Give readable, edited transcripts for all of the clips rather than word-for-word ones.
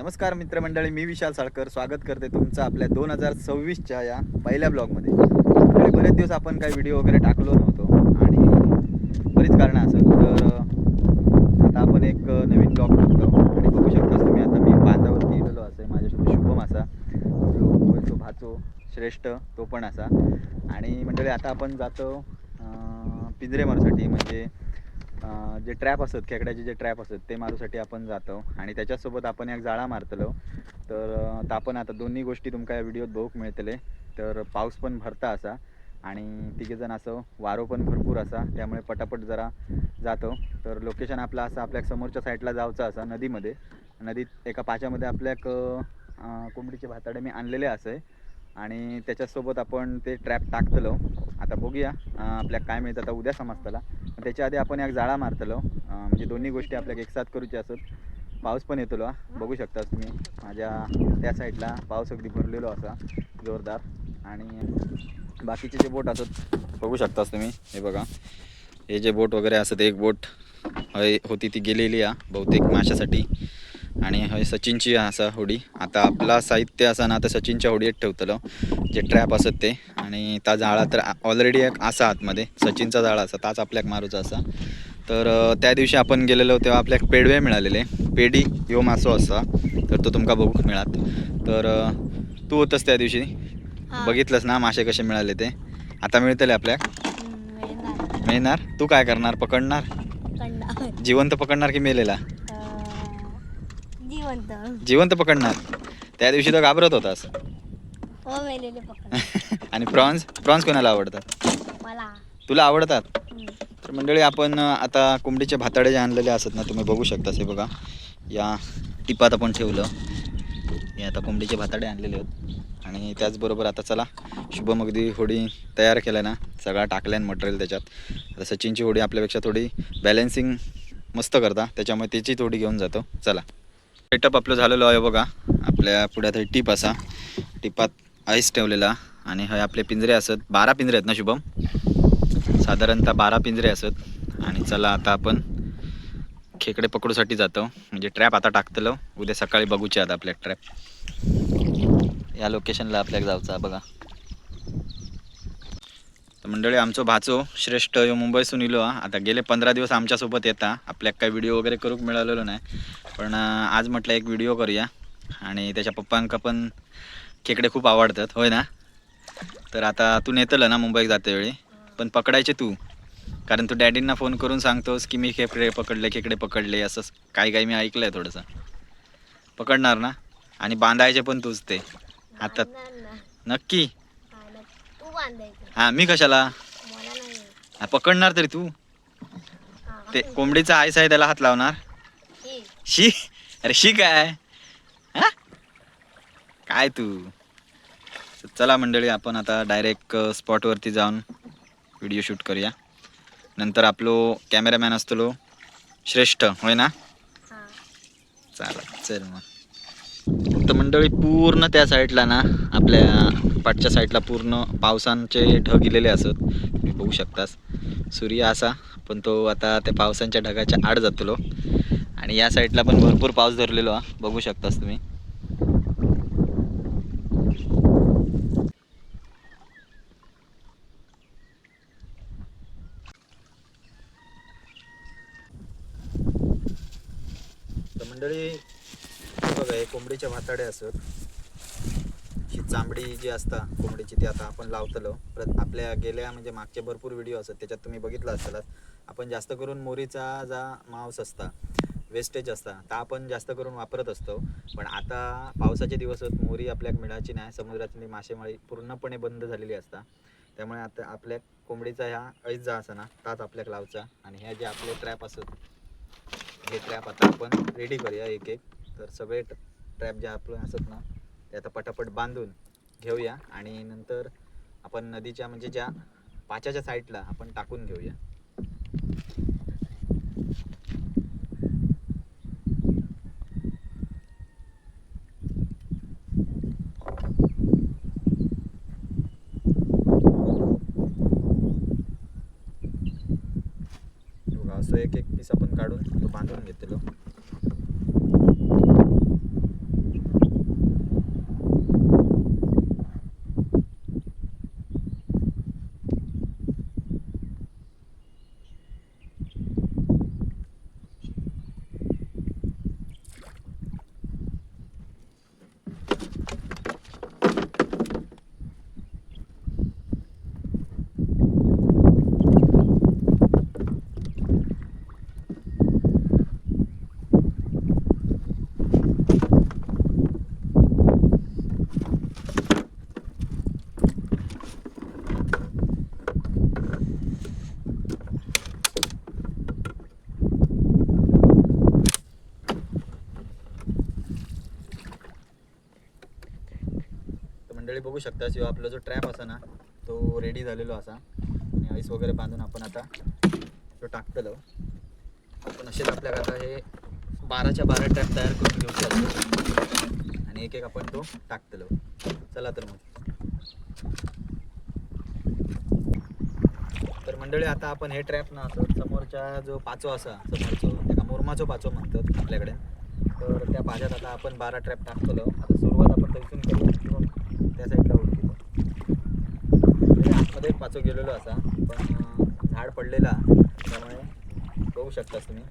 नमस्कार मित्रमंडळी, मी विशाल साळकर स्वागत करते तुमचं आपल्या 2026च्या या पहिल्या ब्लॉगमध्ये. आणि बरेच दिवस आपण काही व्हिडिओ वगैरे टाकलो नव्हतो आणि बरीच कारणं असत. तर आता आपण एक नवीन ब्लॉग टाकतो आणि बघू शकता तुम्ही. आता मी बांधावरती गेलेलो असे, माझ्यासोबत शुभम असा, तो भाचो श्रेष्ठ तो पण असा. आणि मंडळी आता आपण जातो पिंजरे मारूसाठी, म्हणजे जे ट्रॅप असत, खेकड्याचे जे ट्रॅप असत ते मारूसाठी आपण जातो. आणि त्याच्यासोबत आपण एक जाळा मारतलो. तर आपण आता दोन्ही गोष्टी तुमका या व्हिडिओत बघूक मिळतले. तर पाऊस पण भरता असा आणि तिघेजण असं वारो पण भरपूर असा, त्यामुळे पटापट जरा जातो. तर लोकेशन आपलं असं आपल्या समोरच्या साईडला जायचं असा, नदीमध्ये. नदीत एका पाच्यामध्ये आपल्या कोंबडीचे भाताडे मी आणलेले असे आणि त्याच्यासोबत आपण ते ट्रॅप टाकतलो. आता बघूया आपल्याला काय मिळतं, आता उद्या समजतला. त्याच्या आधी आपण एक जाळा मारतलो, म्हणजे दोन्ही गोष्टी आपल्याला एकसाथ करूचे असत. पाऊस पण येतलो, बघू शकता तुम्ही. माझ्या त्या साईडला पाऊस अगदी भरलेलो असा जोरदार. आणि बाकीचे जे बोट असत बघू शकतास तुम्ही. हे बघा, हे जे बोट वगैरे असत, एक बोट होती ती गेलेली बहुतेक माशासाठी. आणि हय सचिनची असा होडी. आता आपला साहित्य असा ना, आता सचिनच्या होडीत ठेवतलो जे ट्रॅप असत ते. आणि त्या जाळा तर ऑलरेडी एक असा आतमध्ये सचिनचा जाळा असा, ताच आपल्याक मारूचा असा. तर त्या दिवशी आपण गेलेलो तेव्हा आपल्याक पेडवे मिळालेले. पेडी ह्यो मासो असा, तर तो तुमका बघूक मिळात. तर तू होतस त्या दिवशी, बघितलंस ना मासे कसे मिळाले ते. आता मिळतले आपल्याक, मिळणार. तू काय करणार, पकडणार? जिवंत पकडणार की मेलेला? जिवंत पकडणार. त्या दिवशी तर घाबरत होतास. आणि प्रॉन्स प्रॉन्स कोणाला आवडतात? तुला आवडतात? तर मंडळी आपण आता कोंबडीचे भाताडे जे आणलेले असत ना, तुम्ही बघू शकता. हे बघा, या टिपात आपण ठेवलं. हे आता कोंबडीचे भाताडे आणलेले आहेत. आणि त्याचबरोबर आता चला, शुभम अगदी होडी तयार केल्या ना, सगळा टाकल्यान मटेरियल त्याच्यात. आता सचिनची होडी आपल्यापेक्षा थोडी बॅलेन्सिंग मस्त करता, त्याच्यामुळे त्याची थोडी घेऊन जातो. चला, सेटअप आपलं झालेलं आहे. बघा, आपल्या पुढ्यात टीप असा, टिपात आईस ठेवलेला. आणि हे आपले पिंजरे असत, 12 पिंजरे आहेत ना शुभम? साधारणतः 12 पिंजरे असत. आणि चला आता आपण खेकडे पकडूसाठी जातो, म्हणजे ट्रॅप आता टाकतलो. उद्या सकाळी बघूचे आता आपल्या ट्रॅप. या लोकेशनला आपल्याला जायचं बघा. तर मंडळी, आमचं भाचो श्रेष्ठ यो मुंबईसून इलो. आता गेले 15 दिवस आमच्यासोबत येता. आपल्याला काही व्हिडिओ वगैरे करूक मिळालेलो नाही, पण आज म्हटलं एक व्हिडिओ करूया. आणि त्याच्या पप्पांका पण खेकडे खूप आवडतात, होय ना? तर आता तू नेतलं ना मुंबईत जाते वेळी, पण पकडायचे तू. कारण तू डॅडींना फोन करून सांगतोस की मी खेकडे पकडले असं काही मी ऐकलं आहे थोडंसं. पकडणार ना? आणि बांधायचे पण तूच ते हातात, नक्की? हां, मी कशाला पकडणार तरी तू. ते कोंबडीचा आईस आहे त्याला हात लावणार? शी, अरे शी काय काय तू. चला मंडळी, आपण आता डायरेक्ट स्पॉटवरती जाऊन व्हिडिओ शूट करूया. नंतर आपलो कॅमेरामॅन असतो श्रेष्ठ, होय ना? चला चल मग. तर मंडळी, पूर्ण त्या साईडला ना, आपल्या पाठच्या साईडला पूर्ण पावसांचे ढग इलेले असत. तुम्ही बघू शकतास. सूर्य असा, पण तो आता त्या पावसांच्या ढगाच्या आड जातलो. आणि या साईडला पण भरपूर पाऊस धरलेलो बघू शकतास तुम्ही. तर मंडळी बघा, हे कोंबडीचे भाताडे असत. ही चांबडी जी असता कोंबडीची ती आता आपण लावतलो. आपल्या गेल्या म्हणजे मागचे भरपूर व्हिडिओ असतात, त्याच्यात तुम्ही बघितलं असताल. आपण जास्त करून मोरीचा जा मांस असता, वेस्टेज असता, तर आपण जास्त करून वापरत असतो. पण आता पावसाचे दिवस होत, मोरी आपल्याला मिळायची नाही. समुद्रातली मासेमारी पूर्णपणे बंद झालेली असता. त्यामुळे आता आपल्या कोंबडीचा ह्या ऐस जा असा ना, ताच आपल्याला लावचा. आणि ह्या जे आपले ट्रॅप असत, हे ट्रॅप आता आपण रेडी करूया एक एक. तर सगळे ट्रॅप जे आपले असत ना, ते आता पटापट बांधून घेऊया. आणि नंतर आपण नदीच्या म्हणजे ज्या पाच्याच्या साईडला आपण टाकून घेऊया. असं एक एक पीस आपण काढून तो बांधून घेतलो. मंडळी बघू शकता जो आपला जो ट्रॅप असा ना तो रेडी झालेलो असा आणि आईस वगैरे बांधून आपण आता तो टाकतलो. आपण असेच आपल्याला आता हे 12च्या 12 ट्रॅप तयार करून घेऊ आणि एक एक आपण तो टाकतलो. चला तर मग. तर मंडळी आता आपण हे ट्रॅप ना असं समोरच्या जो पाचो असा समोरचो त्याला मुरमाचो पाचो म्हणतात आपल्याकडे. तर त्या पाच्यात आता आपण 12 ट्रॅप टाकतलो. आता सुरुवात आपण तैसून करू किंवा त्या साईडला उडकी आतमध्ये पाचो गेलेलो असा पण झाड पडलेला त्यामुळे बघू शकतास तुम्ही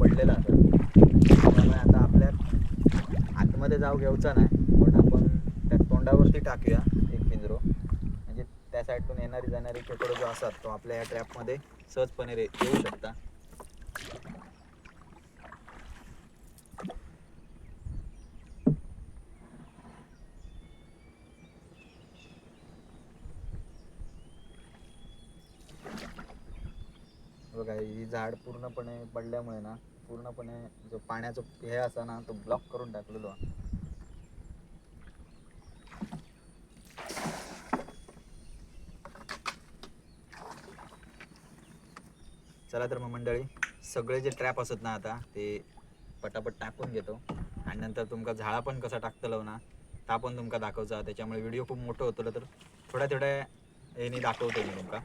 पडलेला असा. त्यामुळे आता आपल्या आतमध्ये जाऊ घ्यायचा नाही पण आपण त्या तोंडावरती टाकूया एक पिंजरो म्हणजे त्या साईडतून येणारी जाणारी खेकडे जो असतात तो आपल्या या ट्रॅपमध्ये सहजपणे येऊ शकता. बघा ही झाड पूर्णपणे पडल्यामुळे ना पूर्णपणे जो पाण्याचा हे असा ना तो ब्लॉक करून टाकलेलो. चला तर मग मंडळी सगळे जे ट्रॅप असत ना आता ते पटापट टाकून घेतो आणि नंतर तुमका झाडा पण कसा टाकतलो ना ता पण तुमका दाखवचा. त्याच्यामुळे व्हिडिओ खूप मोठं होतं तर थोड्या थोड्या याने दाखवतो मी तुमका.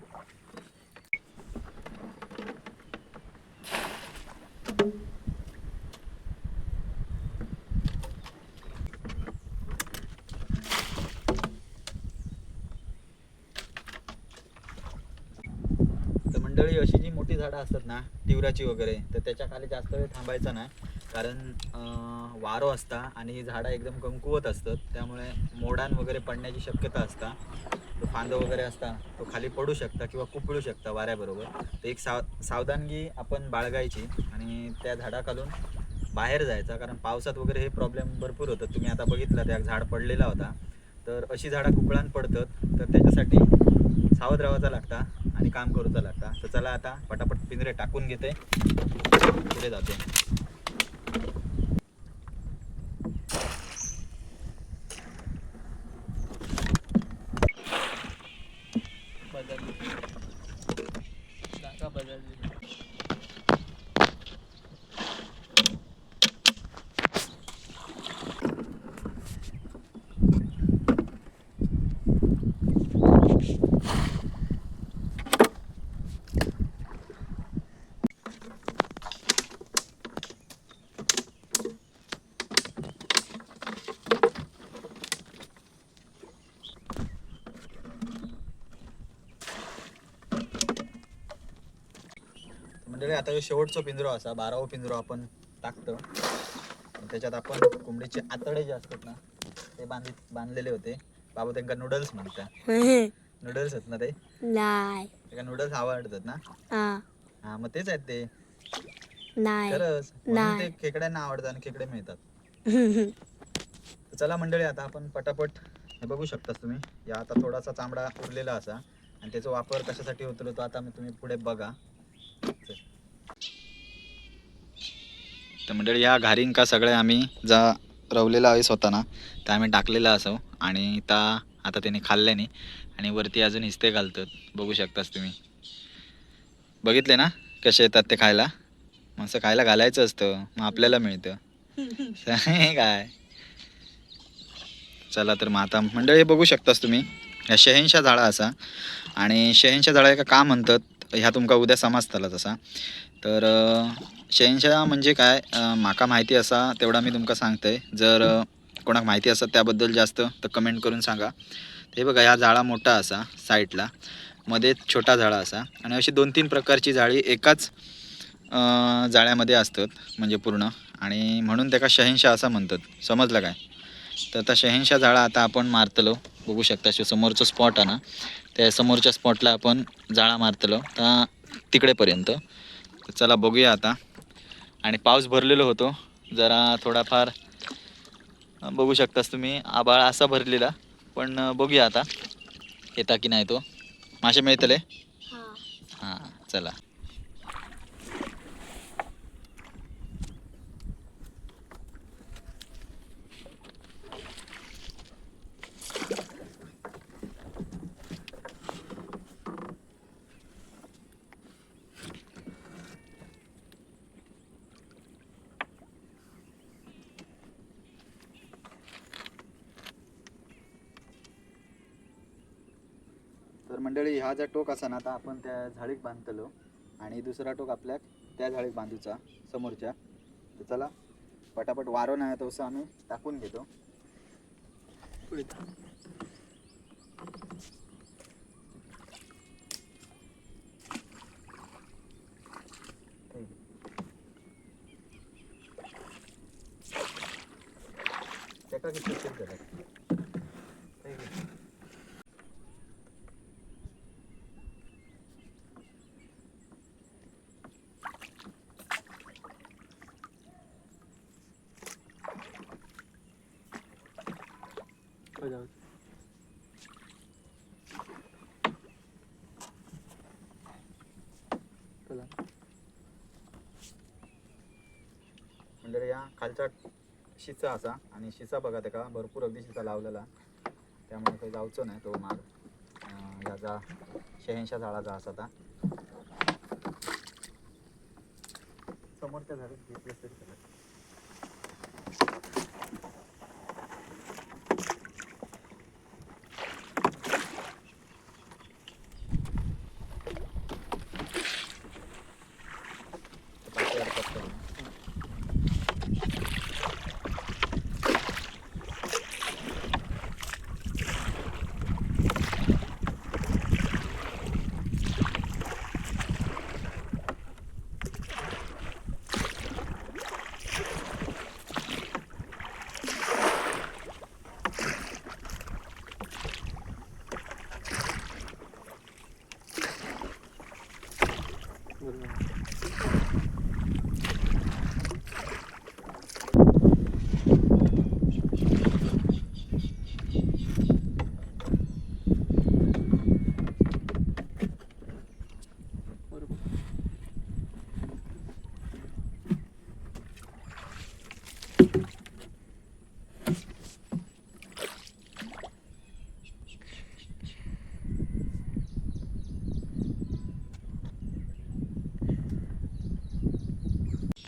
मंडळी अशी जी मोठी झाडं असतात ना तिवराची वगैरे तर त्याच्या खाली जास्त वेळ थांबायचा नाही कारण वारो असता आणि ही झाडं एकदम कमकुवत असतात त्यामुळे मोडान वगैरे पडण्याची शक्यता असता. तो फांदो वगैरे असता तो खाली पडू शकता किंवा कुपळू शकता वाऱ्याबरोबर. तर एक सावधानगी आपण बाळगायची आणि त्या झाडाखालून बाहेर जायचा कारण पावसात वगैरे हे प्रॉब्लेम भरपूर होतं. तुम्ही आता बघितलं त्या झाड पडलेला होता तर अशी झाडं कुपळान पडतात तर त्याच्यासाठी सावध राहायचा लागता आणि काम करूचा लागता. तर चला आता पटापट पिंजरे टाकून घेते पुढे जाते. म्हणजे आता शेवटचा पिंजरो असा 12वा पिंजरो आपण टाकतो. त्याच्यात आपण कोंबडीचे आतडे जे असतात ना ते बांधलेले होते. बाबा त्यांना नूडल्स म्हणतात. नूडल्स आहेत ना ते नाही त्याला नूडल्स आवडतात ना. हा मग तेच आहेत ते नाही खरंच म्हणून ते खेकड्यांना आवडतात आणि खेकडे मिळतात. चला मंडळी आता आपण पटापट हे बघू शकतास तुम्ही या आता थोडासा चांबडा उरलेला असा आणि त्याचा वापर कशासाठी होतो तो आता तुम्ही पुढे बघा. तर मंडळी या घारींका सगळे आम्ही जा रवलेला आईस होता ना ते आम्ही टाकलेला असो आणि आता त्याने खाल्ल्याने आणि वरती अजून हिस्ते घालतात. बघू शकतास तुम्ही बघितले ना कसे येतात ते खायला. मग असं खायला घालायचं असतं मग आपल्याला मिळतं काय. चला तर मग आता मंडळी बघू शकतास तुम्ही ह्या शहेनशा झाडा असा आणि शहेनशा झाडा का म्हणतात ह्या तुमका उद्या समजताला तसा. तर शहेनशा म्हणजे काय माका माहिती असा तेवढा मी तुमका सांगतोय. जर कोणाक माहिती असत त्याबद्दल जास्त तर कमेंट करून सांगा. ते बघा ह्या झाडा मोठा असा साईडला मध्ये छोटा झाडा असा आणि अशी 2-3 प्रकारची झाडी एकाच जाळ्यामध्ये असतात म्हणजे पूर्ण आणि म्हणून त्याला शहेनशा असं म्हणतात. समजलं काय. तर आता शहेनशा झाडा आता आपण मारतलो. बघू शकता समोरचं स्पॉट आहे ना त्या समोरच्या स्पॉटला आपण जाळा मारतलो तर तिकडेपर्यंत. चला बघूया आता. आणि पाऊस भरलेलो होतो जरा थोडाफार बघू शकतास तुम्ही आबाळ असा भरलेला पण बघूया आता येता की नाही तो. मासे मिळतले हां चला. मंडळी हा जो टोक असा ना आता आपण त्या झाडीक बांधतलो आणि दुसरा टोक आपल्या त्या झाडीक बांधूचा समोरच्या. तर चला पटापट वारो नाही तसं आम्ही टाकून घेतो. त्याका किती सेट झाला म्हणजे या खालचा शिचा असा आणि शिचा बघा त्या का भरपूर अगदी शिचा लावलेला त्यामुळे काही जाऊचो नाही तो माग ह्याचा 86 झाडाचा असा आता समोरच्या झाडात घेतलं तरी चालेल.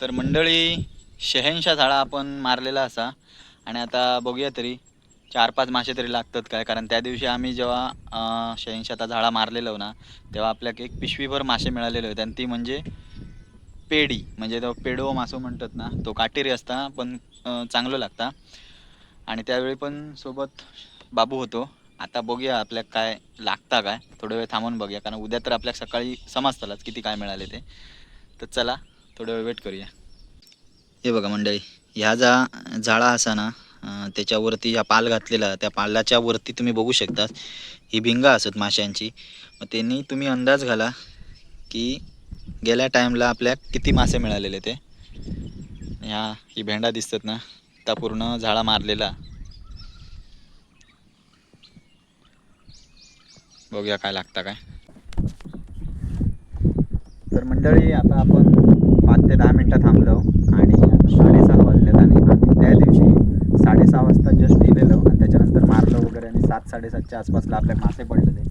तर मंडळी 86 झाडा आपण मारलेला असा आणि आता बघूया तरी 4-5 मासे तरी लागतात काय, कारण त्या दिवशी आम्ही जेव्हा 86 झाडा मारलेलो ना तेव्हा आपल्याला एक पिशवीभर मासे मिळालेले होते आणि ती म्हणजे पेडी म्हणजे तो पेडो मासो म्हणतात ना तो काटेरी असता पण चांगलं लागता आणि त्यावेळी पण सोबत बाबू होतो. आता बघूया आपल्या काय लागता काय, थोडा वेळ थांबून बघूया कारण उद्या तर आपल्याला सकाळी समजतालच किती काय मिळाले ते. तर चला थोडा वेळ वेट करूया. हे बघा मंडळी ह्या झाडा असा ना त्याच्यावरती हा पाल घातलेला त्या पालाच्या वरती तुम्ही बघू शकता ही भिंगा असत माशांची. मग त्यांनी तुम्ही अंदाज घाला की गेल्या टाईमला आपल्या किती मासे मिळालेले ते. ह्या ही भेंडा दिसतात ना त्या पूर्ण झाडा मारलेला. बघूया काय लागतं काय. तर मंडळी आता आपण 5 ते 10 मिनटं थांबलो आणि 6:30 वाजलेत आणि आम्ही त्या दिवशी 6:30 वाजता जस्ट दिलेलो आणि त्याच्यानंतर मारलं वगैरे आणि 7-7:30च्या आसपासला आपल्या मासे पडलेले.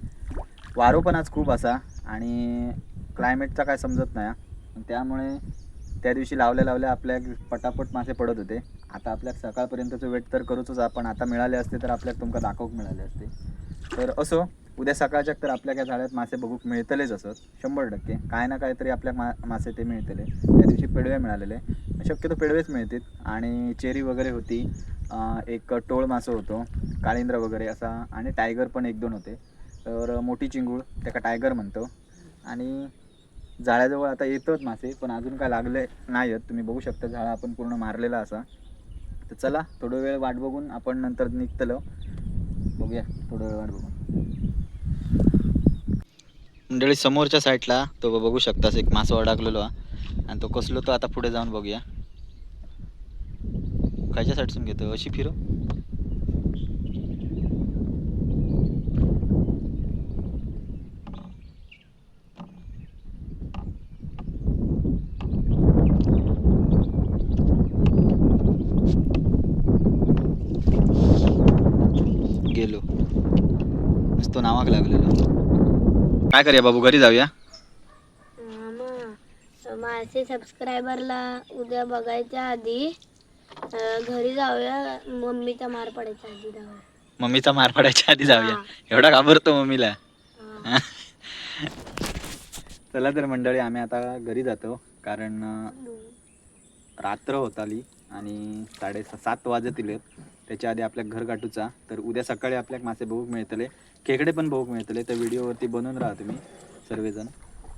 वारो पण आज खूप असा आणि क्लायमेटचा काय समजत नाही त्यामुळे त्या दिवशी लावल्या आपल्या पटापट मासे पडत होते. आता आपल्या सकाळपर्यंतचं वेट तर करूच आपण. आता मिळाले असते तर आपल्याला तुमका दाखवूक मिळाले असते. तर असो उद्या सकाळच्या तर आपल्या त्या झाडात मासे बघूक मिळतलेच असत 100%. काय ना काहीतरी आपल्या मासे ते मिळतले. त्या दिवशी पेडवे मिळालेले, शक्यतो पेडवेच मिळतील आणि चेरी वगैरे होती. एक टोळ मासं होतो काळिंद्र वगैरे असा आणि टायगर पण 1-2 होते. तर मोठी चिंगूळ त्याका टायगर म्हणतो आणि जाळ्याजवळ आता येतात मासे पण अजून काय लागले नाही आहेत. तुम्ही बघू शकता जाळा आपण पूर्ण मारलेला असा. तर चला थोडा वेळ वाट बघून आपण नंतर निघतलो. बघूया थोडा वेळ वाट बघून. मंडळी समोरच्या साईडला तो बघू शकतास एक मासो अडकलेलो आणि तो कसलो तो आता पुढे जाऊन बघूया. खायच्या साईडसून घेतो अशी फिरो. गेलो नुसतं नावाक लागलेलो. काय करूया बाबू घरी जाऊया. मासे सबस्क्रायबरला उद्या बघायच्या आधी घरी जाऊया. मम्मीचा मार पडायच्या आधी जाऊया. मम्मीचा मार पडायच्या आधी जाऊया. एवढा घाबरतो मम्मीला. चला तर मंडळी आम्ही आता घरी जातो, कारण रात्र होत आली आणि 7:30 वाजतील. त्याच्या आधी आपल्या घर गाठूचा, तर उद्या सकाळी आपल्याक मासे बघूक मिळतले, खेकडे पण बघूक मिळतले. त्या व्हिडिओवरती बनवून राहा तुम्ही सर्वजण.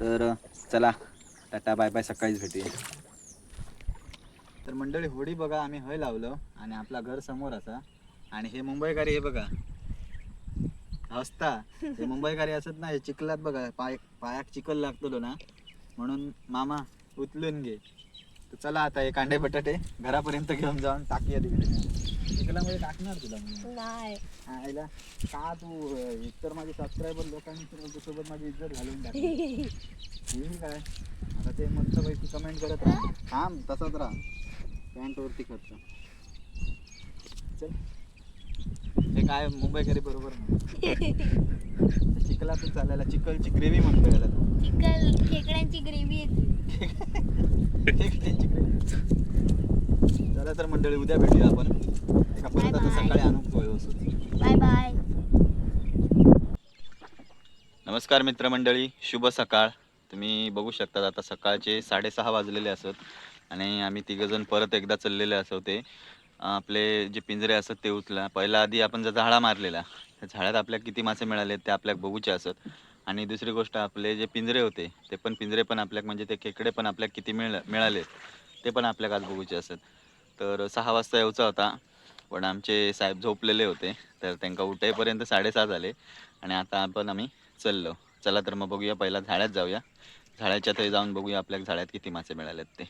तर चला, टाटा बाय बाय, सकाळीच भेटूया. तर मंडळी होडी बघा आम्ही हय लावलं आणि आपला घर समोर असा, आणि हे मुंबईकारी हे बघा हसता. हे मुंबईकारी असत ना, हे चिखलात बघा पायाक चिखल लागतो ना, म्हणून मामा उचलून घे. तर चला आता हे कांदे बटाटे घरापर्यंत घेऊन जाऊन टाकूया तिकडे. चिखलामध्ये टाकणार तुला मी नाही. आईला का तू एकतर माझे सबस्क्रायबर लोकांनी सोबत माझी इज्जत घालून टाकली. ठीक आहे, आता ते मस्तपैकी कमेंट करत राहा. थांब तसाच राहा, पॅन्टवरती खर्च. चल, हे काय मुंबईकरी बरोबर नाही. चिखलातून चालायला चिखलची ग्रेव्ही म्हणतो याला. चिकल खेकड्यांची ग्रेव्ही येते. खेकड्यांची ग्रेव्ही. चला तर मंडळी उद्या भेटूया आपण एका परत आता सकाळी आणू व्यवस्थित. Bye bye. नमस्कार मित्रमंडळी, शुभ सकाळ. तुम्ही बघू शकता आता सकाळचे 6:30 वाजलेले असत आणि आम्ही तिघजण परत एकदा चाललेले असो. ते आपले जे पिंजरे असत ते उचला. पहिला आधी आपण जर झाडा मारलेला, त्या झाडात आपल्याला किती मासे मिळाले ते आपल्याला बघूचे असत. आणि दुसरी गोष्ट, आपले जे पिंजरे होते ते पण पिंजरे पण आपल्याक म्हणजे ते खेकडे पण आपल्याला किती मिळाले ते पण आपल्याला आज बघूचे असत. तर 6 वाजता यायचा होता, पण आमचे साहेब झोपलेले होते, तर त्यांना उठायपर्यंत 6:30 झाले आणि आता आपण आम्ही चाललो. चला तर मग बघूया, पहिला झाड्यात जाऊया. झाडाच्या तरी जाऊन बघूया आपल्याला झाड्यात किती मासे मिळालेत ते.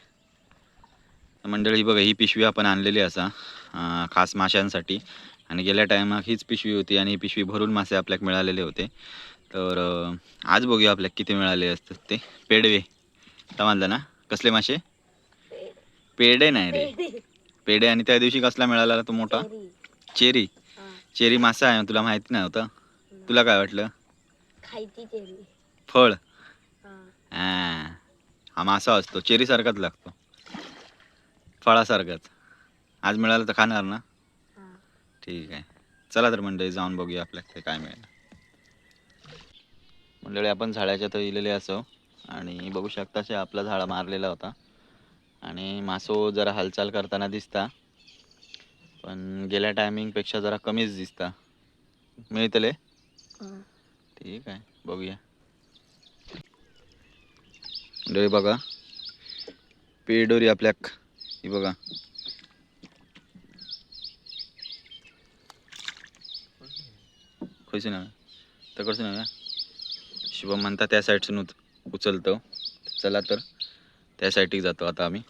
मंडळी बघा, ही पिशवी आपण आणलेली असा खास माशांसाठी, आणि गेल्या टायमात हीच पिशवी होती आणि ही पिशवी भरून मासे आपल्याला मिळालेले होते. तर आज बघूया आपल्याला किती मिळाले असतात ते. पेडवे समजलं ना, कसले मासे? पेडे नाही रे, पेडे. आणि त्या दिवशी कसला मिळाला तो मोठा? चेरी. चेरी मासा आहे, तुला माहिती नाही होतं? तुला काय वाटलं? खायची चेरी. फळ. हा मासा असतो, चेरी सारखाच लागतो, फळासारखाच. आज मिळालं तर खाणार ना? ठीक आहे, चला तर मंडळी जाऊन बघूया आपल्याला ते काय मिळेल. मंडळी आपण झाडाच्या तर इलेले असो, आणि बघू शकता शे आपला झाडा मारलेला होता आणि मासो जरा हालचाल करताना दिसता, पण गेल्या टायमिंगपेक्षा जरा कमीच दिसता. मिळतले? ठीक आहे, बघूया. मंडळी बघा, पेडोरी आपल्याक ही बघा. खयचं ना तर करतो ना, शुभम म्हणता त्या साईडसून उचलतो. चला तर त्या साईडला जातो आता आम्ही.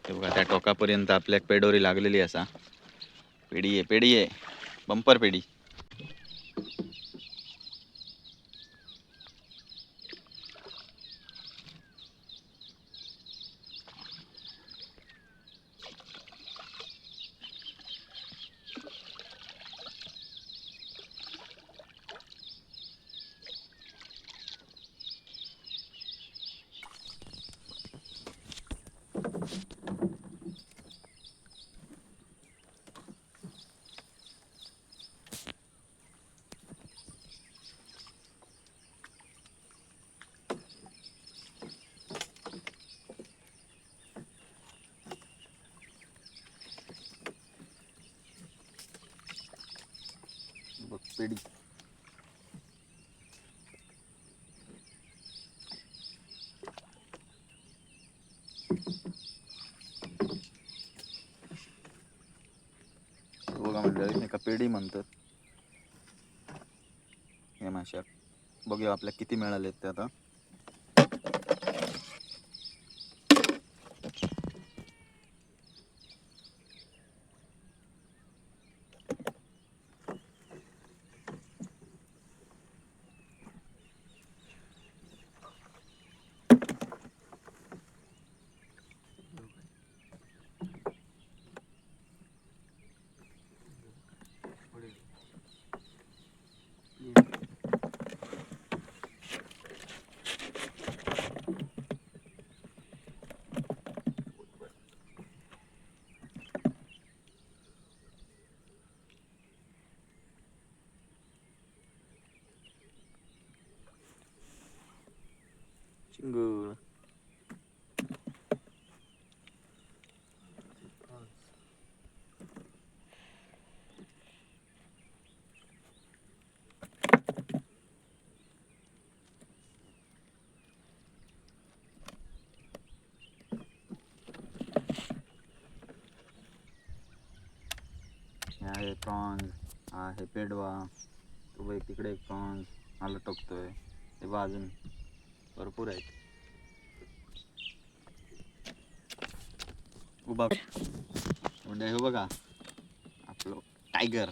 ते बघा, त्या टोकापर्यंत आपल्याक पेडोरी लागलेली असा. पेडी आहे, बंपर पेडी. बघ पेडी. बघा मंडळी, एका पेडी म्हणतात हे माशाक. बघूया आपल्याला किती मिळालेत ते आता. आहे प्रॉन्स, हा आहे पेडवा, तो बघ तिकडे एक प्रॉन्स मला टोकतोय. हे बघ अजून भरपूर आहेत. उभा म्हणजे हे बघा आपलं टायगर,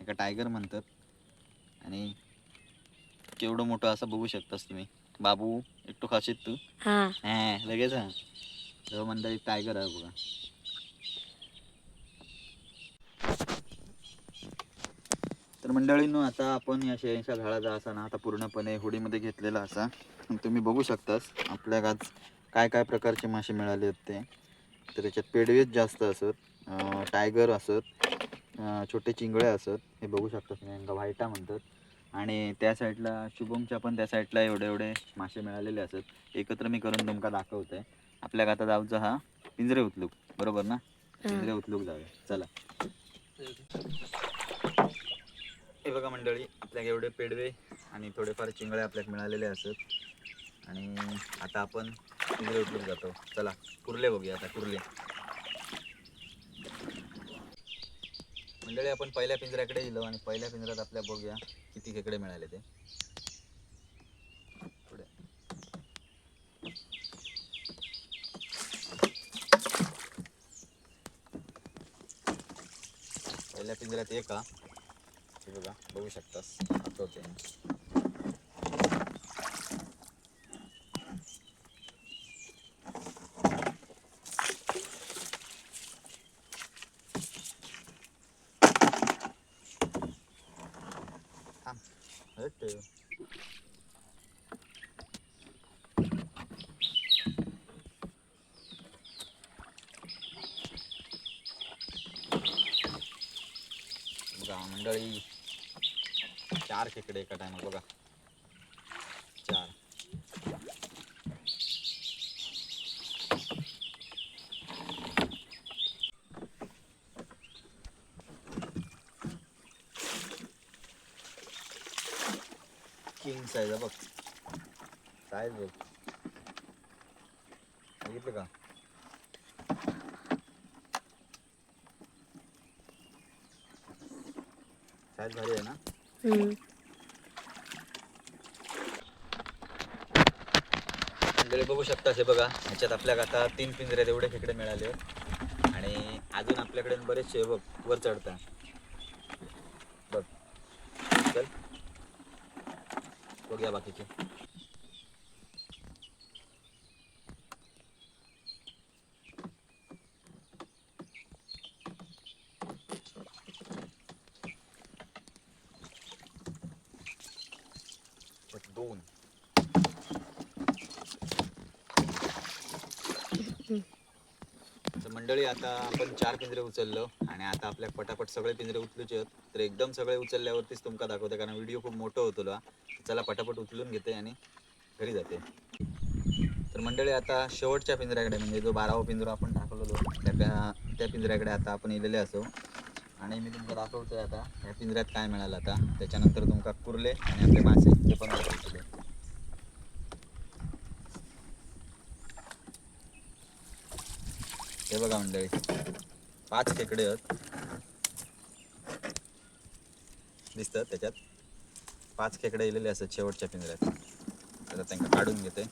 एका टायगर म्हणतात. आणि केवढं मोठं असं बघू शकतास तुम्ही. बाबू एकटो खाशीत तू हा लगेच हा तेव्हा मंडळी टायगर आहे बघा. तर मंडळींनो आता आपण या शेळीच्या झाडाचा असा ना आता पूर्णपणे होडीमध्ये घेतलेला असा तुम्ही बघू शकतास. आपल्या आज काय काय प्रकारचे मासे मिळाले आहेत ते. तर याच्यात पेडवेच जास्त असत, टायगर असत, छोटे चिंगळे असत. हे बघू शकता तुम्ही, यांना व्हायटा म्हणतात. आणि त्या साईडला शुभमच्या पण त्या साईडला एवढे एवढे मासे मिळालेले असत. एकत्र मी करून तुमका दाखवतोय. आपल्या आता जाऊचा हा पिंजरे उचलूक, बरोबर ना? पिंजरे उचलूक जाऊया चला. हे बघा मंडळी, आपल्याला एवढे पेडवे आणि थोडेफार चिंगळे आपल्याला मिळालेले असत. आणि आता आपण पिंजरे उचलूक जातो. चला कुर्ले बघूया आता. कुर्ले मंडळी, आपण पहिल्या पिंजऱ्याकडे गेलो आणि पहिल्या पिंजऱ्यात आपल्या बघूया किती खेकडे मिळाले ते. पुढे पहिल्या पिंजऱ्यात एक हा, हे बघा बघू शकतास दाखवते. बघा मंडळी, 4 खेकडे एका टायमाला बघा, 4. किंग साईज बघ, साईज बघ, बघितलं का? साईज भारी आहे ना. मंडळी बघू शकता, हे बघा ह्याच्यात आपल्याला आता 3 पिंजऱ्यात एवढे खेकडे मिळाले. आणि अजून आपल्याकडे बरेचसे बघ वर चढता बघ. चल बघूया बाकीचे. दोन तर मंडळी, आता आपण 4 पिंजरे उचललो आणि आता आपल्या पटापट सगळे पिंजरे उचलूचे आहेत. तर एकदम सगळे उचलल्यावरतीच तुमका दाखवते, कारण व्हिडिओ खूप मोठं होतो. चला पटापट उचलून घेते आणि घरी जाते. तर मंडळी, आता शेवटच्या पिंजऱ्याकडे, म्हणजे जो 12वा पिंजरा आपण टाकलेलो त्या पिंजऱ्याकडे आता आपण इलेले असो. आणि मी तुमका दाखवतोय आता या पिंजऱ्यात काय मिळालं. आता त्याच्यानंतर तुमका कुर्ले आणि आपले मासे ते पण दाखवतो. हे बघा मंडळी, 5 खेकडे आहेत दिसतात. त्याच्यात 5 खेकडे इलेले असतात शेवटच्या पिंजऱ्यात. तर त्यांना काढून घेते.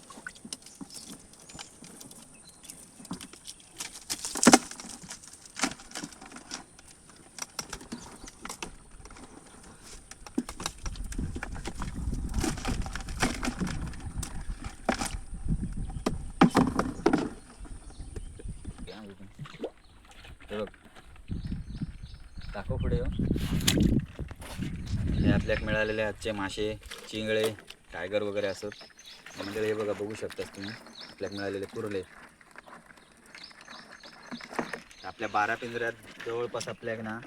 हे बघ, दाखव पुढे. हे आपल्याक मिळालेले आजचे मासे, चिंगळे, टायगर वगैरे असत. म्हणजे हे बघा बघू शकतात तुम्ही, आपल्याक मिळालेले कुर्ले. आपल्या 12 पिंजऱ्यात जवळपास आपल्याक ना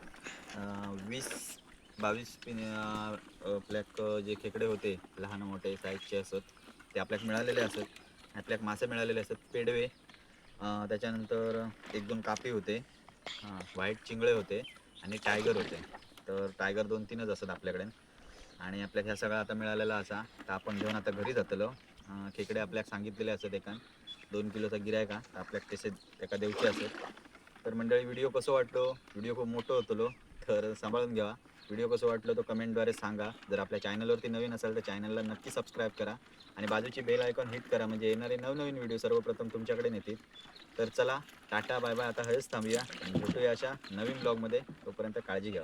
20-22 आपल्याक जे खेकडे होते लहान मोठे साईजचे असत ते आपल्याक मिळालेले असत. आपल्याक मासे मिळालेले असत, पेडवे, त्याच्यानंतर 1-2 कापी होते, व्हाईट चिंगळे होते आणि टायगर होते. तर टायगर 2-3च असत आपल्याकडे. आणि आपल्याक ह्या सगळा आता मिळालेला असा. तर आपण घेऊन आता घरी जातलो. खेकडे आपल्याक सांगितलेले असत एका 2 किलोचा गिरायका, तर आपल्याक तसे एका देवचे असत. तर मंडळी, व्हिडिओ कसं वाटतो? व्हिडिओ खूप मोठं होतो. तर सांभाळून घ्या. व्हिडिओ कसं वाटलं तो कमेंटद्वारे सांगा. जर आपल्या चॅनलवरती नवीन असाल तर चॅनलला नक्की सबस्क्राईब करा आणि बाजूची बेल आयकॉन हिट करा, म्हणजे येणारे नवनवीन व्हिडिओ सर्वप्रथम तुमच्याकडे येतील. तर चला, टाटा बाय बाय. आता हेच थांबूया आणि भेटूया अशा नवीन ब्लॉगमध्ये. तोपर्यंत काळजी घ्या.